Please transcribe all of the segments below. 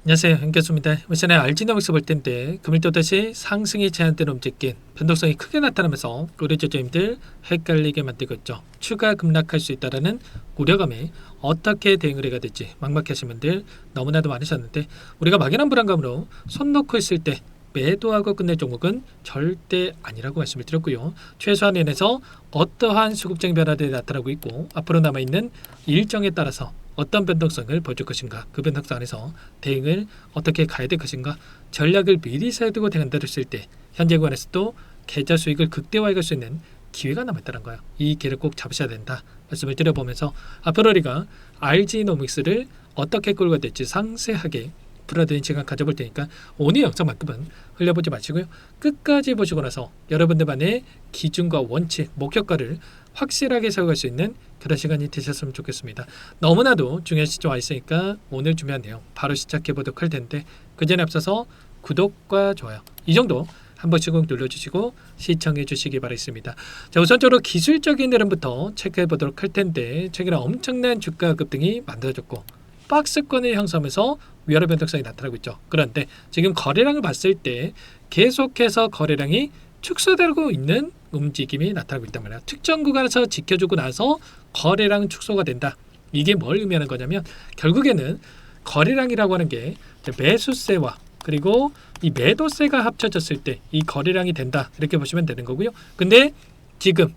안녕하세요, 현교수입니다. 이번에 알지노믹스 볼 텐데 금일 또다시 상승이 제한대로 움직인 변동성이 크게 나타나면서 우리 투자자님들 헷갈리게 만들고 있죠. 추가 급락할 수 있다는 우려감에 어떻게 대응을 해야 될지 막막하신 분들 너무나도 많으셨는데, 우리가 막연한 불안감으로 손 놓고 있을 때 매도하고 끝낼 종목은 절대 아니라고 말씀을 드렸고요. 최소한 연에서 어떠한 수급적인 변화들이 나타나고 있고 앞으로 남아있는 일정에 따라서 어떤 변동성을 보여줄 것인가, 그 변동성 안에서 대응을 어떻게 가야 될 것인가, 전략을 미리 세우고 대응한다 했을 때 현재 구간에서도 계좌 수익을 극대화할 수 있는 기회가 남아있다는 거예요. 이 기회를 꼭 잡으셔야 된다 말씀을 드려보면서 앞으로 우리가 알지노믹스를 어떻게 끌고 될지 상세하게 풀어드린 시간 가져볼 테니까 오늘 영상만큼은 흘려보지 마시고요. 끝까지 보시고 나서 여러분들만의 기준과 원칙, 목표가를 확실하게 세워갈 수 있는 그런 시간이 되셨으면 좋겠습니다. 너무나도 중요한 시점 와 있으니까 오늘 준비한 내용 바로 시작해 보도록 할 텐데, 그 전에 앞서서 구독과 좋아요 이 정도 한 번씩 꼭 눌러주시고 시청해 주시기 바라겠습니다. 자, 우선적으로 기술적인 흐름부터 체크해 보도록 할 텐데, 최근에 엄청난 주가 급등이 만들어졌고 박스권을 형성하면서 위아래 변동성이 나타나고 있죠. 그런데 지금 거래량을 봤을 때 계속해서 거래량이 축소되고 있는 움직임이 나타나고 있단 말이야. 특정 구간에서 지켜주고 나서 거래량 축소가 된다. 이게 뭘 의미하는 거냐면 결국에는 거래량이라고 하는 게 매수세와 그리고 이 매도세가 합쳐졌을 때 이 거래량이 된다, 이렇게 보시면 되는 거고요. 근데 지금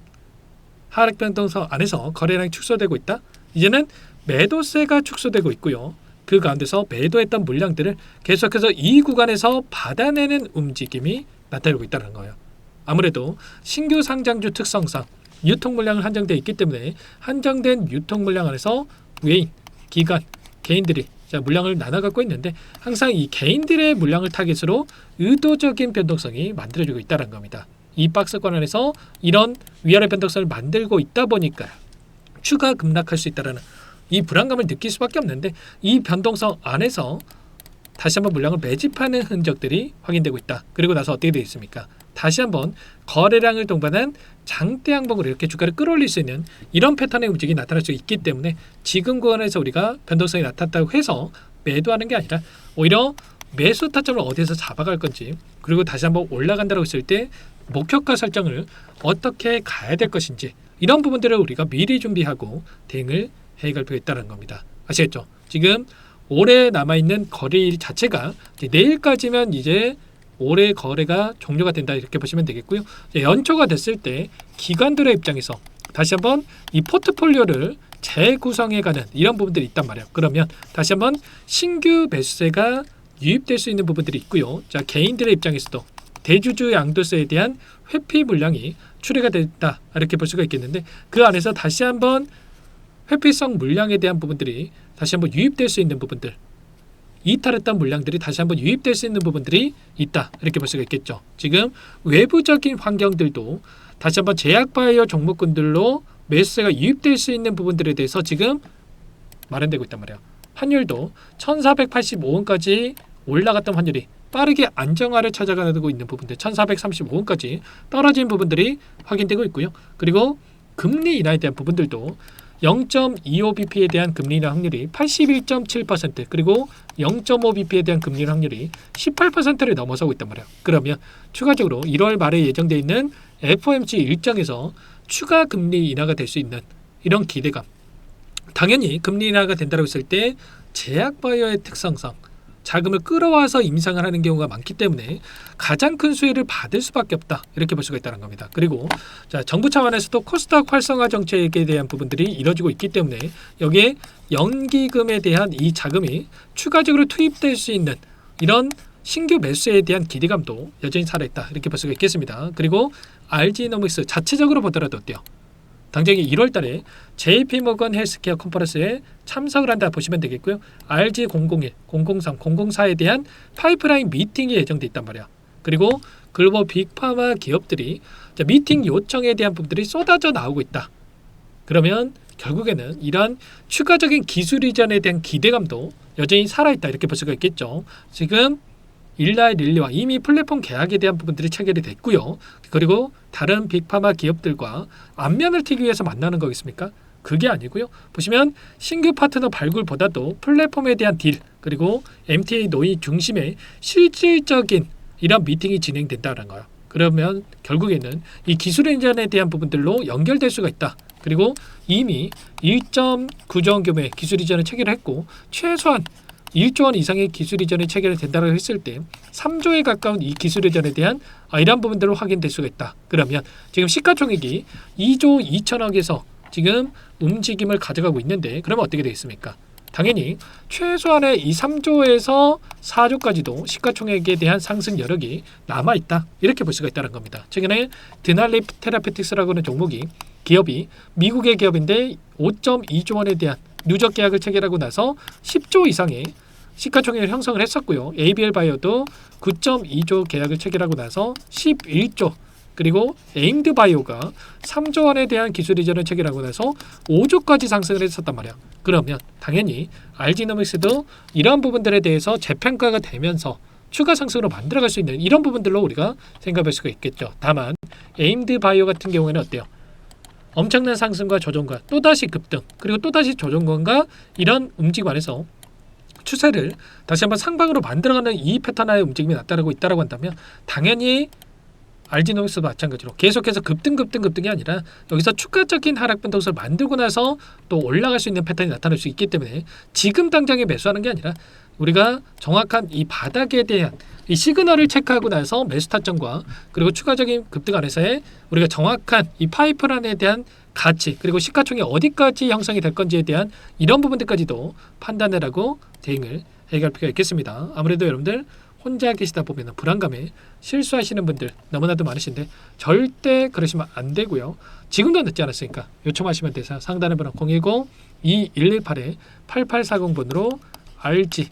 하락 변동성 안에서 거래량이 축소되고 있다. 이제는 매도세가 축소되고 있고요. 그 가운데서 매도했던 물량들을 계속해서 이 구간에서 받아내는 움직임이 나타나고 있다는 거예요. 아무래도 신규 상장주 특성상 유통 물량을 한정되어 있기 때문에 한정된 유통 물량 안에서 외인, 기관, 개인들이 물량을 나눠 갖고 있는데, 항상 이 개인들의 물량을 타깃으로 의도적인 변동성이 만들어지고 있다는 겁니다. 이 박스권 안에서 이런 위아래 변동성을 만들고 있다 보니까 추가 급락할 수 있다는 이 불안감을 느낄 수밖에 없는데, 이 변동성 안에서 다시 한번 물량을 매집하는 흔적들이 확인되고 있다. 그리고 나서 어떻게 되어 있습니까? 다시 한번 거래량을 동반한 장대 양봉으로 이렇게 주가를 끌어올릴 수 있는 이런 패턴의 움직임이 나타날 수 있기 때문에 지금 구간에서 우리가 변동성이 나타났다고 해서 매도하는 게 아니라 오히려 매수 타점을 어디에서 잡아갈 건지, 그리고 다시 한번 올라간다고 했을 때 목표가 설정을 어떻게 가야 될 것인지, 이런 부분들을 우리가 미리 준비하고 대응을 해갈 필요가 있다는 겁니다. 아시겠죠? 지금 올해 남아있는 거래일 자체가 내일까지면 이제 올해 거래가 종료가 된다, 이렇게 보시면 되겠고요. 연초가 됐을 때 기관들의 입장에서 다시 한번 이 포트폴리오를 재구성해가는 이런 부분들이 있단 말이에요. 그러면 다시 한번 신규 매수세가 유입될 수 있는 부분들이 있고요. 자, 개인들의 입장에서도 대주주 양도세에 대한 회피 물량이 출회가 됐다, 이렇게 볼 수가 있겠는데, 그 안에서 다시 한번 회피성 물량에 대한 부분들이 다시 한번 유입될 수 있는 부분들, 이탈했던 물량들이 다시 한번 유입될 수 있는 부분들이 있다, 이렇게 볼 수가 있겠죠. 지금 외부적인 환경들도 다시 한번 제약바이오 종목군들로 매수세가 유입될 수 있는 부분들에 대해서 지금 마련되고 있단 말이에요. 환율도 1485원까지 올라갔던 환율이 빠르게 안정화를 찾아가고 있는 부분들, 1435원까지 떨어진 부분들이 확인되고 있고요. 그리고 금리 인하에 대한 부분들도 0.25bp에 대한 금리 인하 확률이 81.7%, 그리고 0.5bp에 대한 금리 인하 확률이 18%를 넘어서고 있단 말이에요. 그러면 추가적으로 1월 말에 예정되어 있는 FOMC 일정에서 추가 금리 인하가 될 수 있는 이런 기대감, 당연히 금리 인하가 된다고 했을 때 제약바이오의 특성상 자금을 끌어와서 임상을 하는 경우가 많기 때문에 가장 큰 수혜를 받을 수밖에 없다, 이렇게 볼 수가 있다는 겁니다. 그리고 자, 정부 차원에서도 코스닥 활성화 정책에 대한 부분들이 이뤄지고 있기 때문에 여기에 연기금에 대한 이 자금이 추가적으로 투입될 수 있는 이런 신규 매수에 대한 기대감도 여전히 살아있다, 이렇게 볼 수가 있겠습니다. 그리고 알지노믹스 자체적으로 보더라도 어때요? 당장에 1월 달에 JP모건 헬스케어 컨퍼런스에 참석을 한다 보시면 되겠고요. RG001, 003, 004에 대한 파이프라인 미팅이 예정돼 있단 말이야. 그리고 글로벌 빅파마 기업들이 미팅 요청에 대한 부분들이 쏟아져 나오고 있다. 그러면 결국에는 이러한 추가적인 기술 이전에 대한 기대감도 여전히 살아있다, 이렇게 볼 수가 있겠죠. 지금 일라의 릴리와 이미 플랫폼 계약에 대한 부분들이 체결이 됐고요. 그리고 다른 빅파마 기업들과 안면을 트기 위해서 만나는 거겠습니까? 그게 아니고요. 보시면 신규 파트너 발굴보다도 플랫폼에 대한 딜, 그리고 MTA 노이 중심의 실질적인 이런 미팅이 진행된다는 거예요. 그러면 결국에는 이 기술 이전에 대한 부분들로 연결될 수가 있다. 그리고 이미 1.9조 원 규모의 기술 이전을 체결을 했고 최소한 1조 원 이상의 기술 이전이 체결이 된다고 했을 때 3조에 가까운 이 기술 이전에 대한 이런 부분들로 확인될 수가 있다. 그러면 지금 시가총액이 2조 2천억에서 지금 움직임을 가져가고 있는데 그러면 어떻게 되겠습니까? 당연히 최소한의 이 3조에서 4조까지도 시가총액에 대한 상승 여력이 남아있다. 이렇게 볼 수가 있다는 겁니다. 최근에 드날리 테라페틱스라고 하는 종목이 기업이 미국의 기업인데 5.2조 원에 대한 누적 계약을 체결하고 나서 10조 이상의 시가총액을 형성을 했었고요. ABL 바이오도 9.2조 계약을 체결하고 나서 11조 그리고 에임드 바이오가 3조 원에 대한 기술 이전을 체결하고 나서 5조까지 상승을 했었단 말이야. 그러면 당연히 알지노믹스도 이러한 부분들에 대해서 재평가가 되면서 추가 상승으로 만들어갈 수 있는 이런 부분들로 우리가 생각할 수가 있겠죠. 다만 에임드 바이오 같은 경우에는 어때요? 엄청난 상승과 조정과 또다시 급등 그리고 또다시 조정과 이런 움직임 안에서 추세를 다시 한번 상방으로 만들어가는 이 패턴의 움직임이 나타나고 있다고 한다면 당연히 알지노믹스도 마찬가지로 계속해서 급등이 아니라 여기서 추가적인 하락 변동성을 만들고 나서 또 올라갈 수 있는 패턴이 나타날 수 있기 때문에 지금 당장에 매수하는 게 아니라 우리가 정확한 이 바닥에 대한 이 시그널을 체크하고 나서 매수 타점과 그리고 추가적인 급등 안에서의 우리가 정확한 이 파이프라인에 대한 가치 그리고 시가총액이 어디까지 형성이 될 건지에 대한 이런 부분들까지도 판단을 하고 대응을 해갈 필요가 있겠습니다. 아무래도 여러분들 혼자 계시다 보면 불안감에 실수하시는 분들 너무나도 많으신데 절대 그러시면 안 되고요. 지금도 늦지 않았으니까 요청하시면 돼서 상단의 번호 010-2118-8840번으로 알지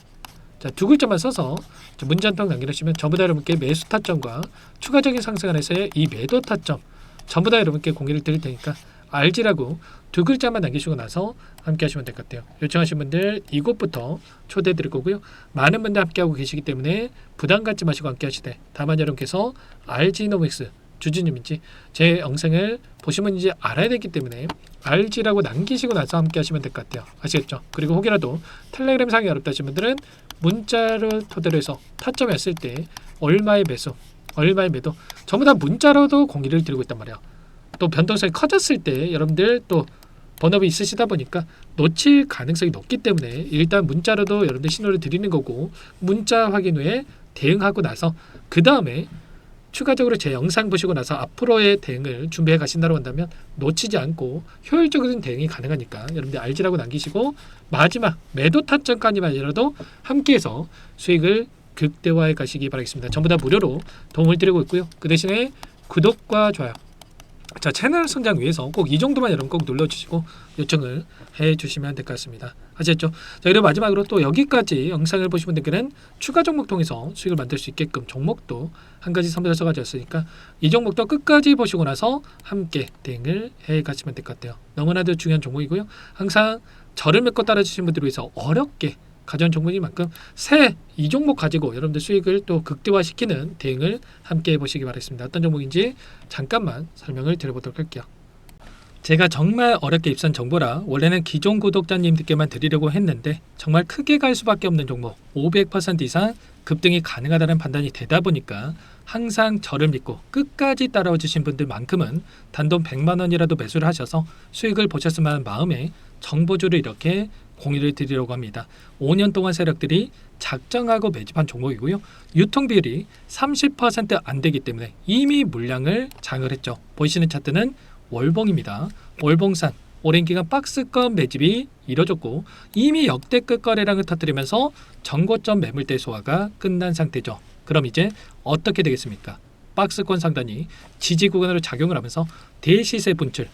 자, 두 글자만 써서 문자 한 통 남겨주시면 전부 다 여러분께 매수 타점과 추가적인 상승 안에서의 이 매도 타점 전부 다 여러분께 공개를 드릴 테니까 알지라고 두 글자만 남기시고 나서 함께 하시면 될 것 같아요. 요청하신 분들 이곳부터 초대해 드릴 거고요. 많은 분들 함께하고 계시기 때문에 부담 갖지 마시고 함께 하시되 다만 여러분께서 알지노믹스 주주님인지 제 영상을 보시면인지 알아야 되기 때문에 알지라고 남기시고 나서 함께 하시면 될 것 같아요. 아시겠죠? 그리고 혹이라도 텔레그램 상이 어렵다 하신 분들은 문자를 토대로 해서 타점했을 때 얼마의 매수, 얼마의 매도 전부 다 문자로도 공유를 드리고 있단 말이에요. 또 변동성이 커졌을 때 여러분들 또 번업이 있으시다 보니까 놓칠 가능성이 높기 때문에 일단 문자로도 여러분들 신호를 드리는 거고 문자 확인 후에 대응하고 나서 그 다음에 추가적으로 제 영상 보시고 나서 앞으로의 대응을 준비해 가신다고 한다면 놓치지 않고 효율적인 대응이 가능하니까 여러분들 알지라고 남기시고 마지막 매도 타점까지만이라도 함께해서 수익을 극대화해 가시기 바라겠습니다. 전부 다 무료로 도움을 드리고 있고요. 그 대신에 구독과 좋아요 자 채널 성장 위해서 꼭 이 정도만 여러분 꼭 눌러주시고 요청을 해주시면 될 것 같습니다. 아시겠죠? 자 그리고 마지막으로 또 여기까지 영상을 보신 분들께는 추가 종목 통해서 수익을 만들 수 있게끔 종목도 한 가지 선별해서 가져왔으니까 이 종목도 끝까지 보시고 나서 함께 대응을 해 가시면 될 것 같아요. 너무나도 중요한 종목이고요. 항상 저를 믿고 따라주신 분들을 위해서 어렵게 가져온 종목인 만큼 새 이 종목 가지고 여러분들 수익을 또 극대화시키는 대응을 함께 해보시기 바라겠습니다. 어떤 종목인지 잠깐만 설명을 드려보도록 할게요. 제가 정말 어렵게 입수한 정보라 원래는 기존 구독자님들께만 드리려고 했는데 정말 크게 갈 수밖에 없는 종목 500% 이상 급등이 가능하다는 판단이 되다 보니까 항상 저를 믿고 끝까지 따라와 주신 분들만큼은 단돈 100만 원이라도 매수를 하셔서 수익을 보셨으면 하는 마음에 정보주를 이렇게 공유를 드리려고 합니다. 5년 동안 세력들이 작정하고 매집한 종목이고요. 유통비율이 30% 안 되기 때문에 이미 물량을 장을 했죠. 보이시는 차트는 월봉입니다. 월봉산 오랜 기간 박스권 매집이 이뤄졌고 이미 역대급 거래량을 터뜨리면서 전고점 매물대 소화가 끝난 상태죠. 그럼 이제 어떻게 되겠습니까? 박스권 상단이 지지 구간으로 작용을 하면서 대시세 분출,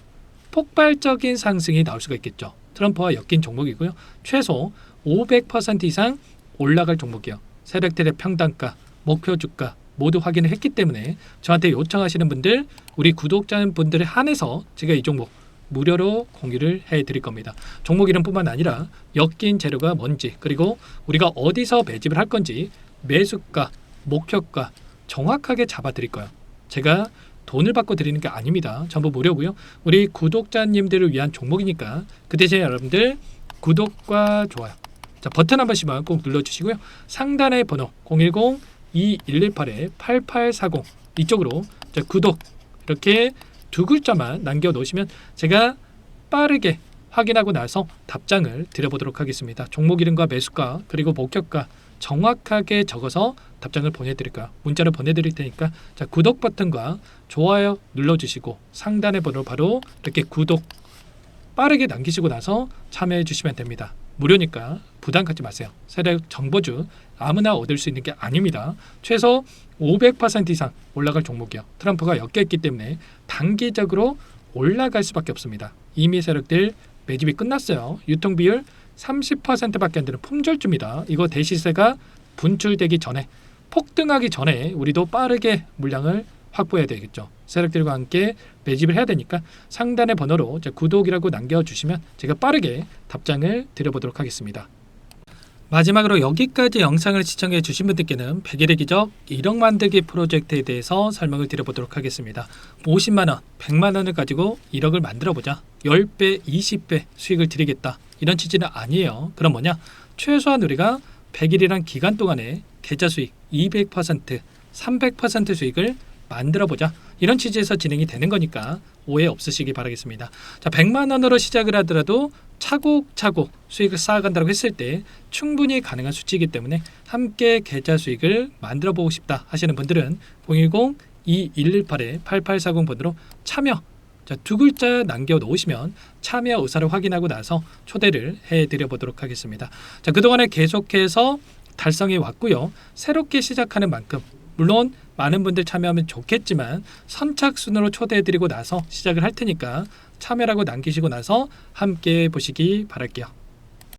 폭발적인 상승이 나올 수가 있겠죠. 트럼프와 엮인 종목이고요. 최소 500% 이상 올라갈 종목이요. 세력들의 평단가, 목표 주가 모두 확인을 했기 때문에 저한테 요청하시는 분들, 우리 구독자분들에 한해서 제가 이 종목 무료로 공유를 해드릴 겁니다. 종목 이름뿐만 아니라 엮인 재료가 뭔지 그리고 우리가 어디서 매집을 할 건지 매수가, 목표가 정확하게 잡아드릴 거예요. 제가 돈을 받고 드리는 게 아닙니다. 전부 무료고요. 우리 구독자님들을 위한 종목이니까 그 대신에 여러분들 구독과 좋아요 자, 버튼 한 번씩만 꼭 눌러주시고요. 상단의 번호 010-2118-8840 이쪽으로 자, 구독 이렇게 두 글자만 남겨놓으시면 제가 빠르게 확인하고 나서 답장을 드려보도록 하겠습니다. 종목 이름과 매수가 그리고 목표가 정확하게 적어서 답장을 보내드릴까요? 문자를 보내드릴 테니까 자, 구독 버튼과 좋아요 눌러주시고 상단의 번호 바로 이렇게 구독 빠르게 남기시고 나서 참여해 주시면 됩니다. 무료니까 부담 갖지 마세요. 세력 정보주 아무나 얻을 수 있는 게 아닙니다. 최소 500% 이상 올라갈 종목이요. 트럼프가 엮였기 때문에 단기적으로 올라갈 수밖에 없습니다. 이미 세력들 매집이 끝났어요. 유통비율 30%밖에 안 되는 품절주입니다. 이거 대시세가 분출되기 전에 폭등하기 전에 우리도 빠르게 물량을 확보해야 되겠죠. 세력들과 함께 매집을 해야 되니까 상단의 번호로 구독이라고 남겨주시면 제가 빠르게 답장을 드려보도록 하겠습니다. 마지막으로 여기까지 영상을 시청해 주신 분들께는 100일의 기적 1억 만들기 프로젝트에 대해서 설명을 드려보도록 하겠습니다. 50만원, 100만원을 가지고 1억을 만들어보자. 10배, 20배 수익을 드리겠다. 이런 취지는 아니에요. 그럼 뭐냐? 최소한 우리가 100일이란 기간 동안에 계좌 수익 200%, 300% 수익을 만들어보자. 이런 취지에서 진행이 되는 거니까 오해 없으시기 바라겠습니다. 자, 100만 원으로 시작을 하더라도 차곡차곡 수익을 쌓아간다고 했을 때 충분히 가능한 수치이기 때문에 함께 계좌 수익을 만들어보고 싶다 하시는 분들은 010-2118-8840번으로 참여 자, 두 글자 남겨놓으시면 참여 의사를 확인하고 나서 초대를 해드려보도록 하겠습니다. 자, 그동안에 계속해서 달성해 왔고요. 새롭게 시작하는 만큼 물론 많은 분들 참여하면 좋겠지만 선착순으로 초대해드리고 나서 시작을 할 테니까 참여라고 남기시고 나서 함께 보시기 바랄게요.